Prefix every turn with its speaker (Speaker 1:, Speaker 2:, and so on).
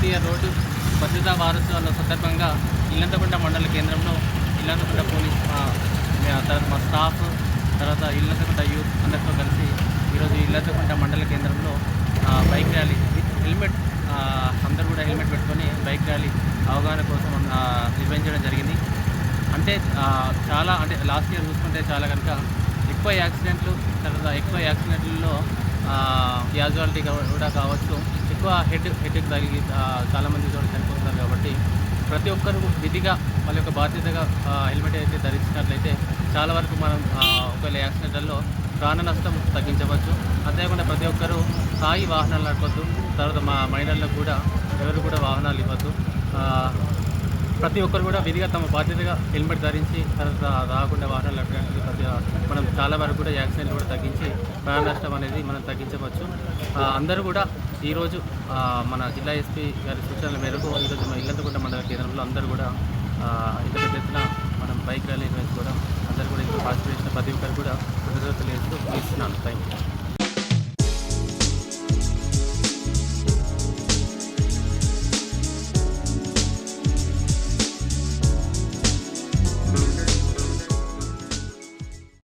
Speaker 1: జాతీయ రోడ్డు భద్రతా వారోత్సవాల సందర్భంగా ఇల్లంతకుంట మండల కేంద్రంలో ఇల్లంతకుంట పోలీస్ తర్వాత మా స్టాఫ్ తర్వాత ఇల్లంతకుంట యూత్ అందరితో కలిసి ఈరోజు ఇల్లంతకుంట మండల కేంద్రంలో బైక్ ర్యాలీ విత్ హెల్మెట్, అందరూ కూడా హెల్మెట్ పెట్టుకొని బైక్ ర్యాలీ అవగాహన కోసం నిర్వహించడం జరిగింది. అంటే చాలా అంటే లాస్ట్ ఇయర్ చూసుకుంటే చాలా కనుక ఎక్కువ యాక్సిడెంట్లు, తర్వాత ఎక్కువ యాక్సిడెంట్లలో క్యాజువాలిటీ కూడా కావచ్చు, ఎక్కువ హెడ్కి తగిలి చాలామంది కూడా చనిపోతున్నారు. కాబట్టి ప్రతి ఒక్కరు విధిగా వాళ్ళ యొక్క బాధ్యతగా హెల్మెట్ అయితే ధరించినట్లయితే చాలా వరకు మనం ఒకవేళ యాక్సిడెంట్లలో ప్రాణ నష్టం తగ్గించవచ్చు. అంతేకాకుండా ప్రతి ఒక్కరూ స్థాయి వాహనాలు నడపద్దు. తర్వాత మా మైనర్లకు కూడా ఎవరు కూడా వాహనాలు ఇవ్వద్దు. ప్రతి ఒక్కరు కూడా విధిగా తమ బాధ్యతగా హెల్మెట్ ధరించి తర్వాత రాకుండా వాహనాలు నడపడానికి మనం చాలా వరకు కూడా యాక్సిడెంట్లు కూడా తగ్గించి ప్రాణ నష్టం అనేది మనం తగ్గించవచ్చు. అందరూ కూడా ఈరోజు మన జిల్లా ఎస్పీ గారి సూచనల మేరకు ఈరోజు మన ఇల్లంతకుంట మండల కేంద్రంలో అందరూ కూడా ఇంత పెద్ద ఎత్తున మనం బైక్ ర్యాలీ నిర్వహించుకోవడం, అందరూ కూడా ఇంట్లో పార్టిసిపేట్ చేసిన ప్రతి ఒక్కరు కూడా కృతజ్ఞతలు ఇస్తున్నాను. Thank you.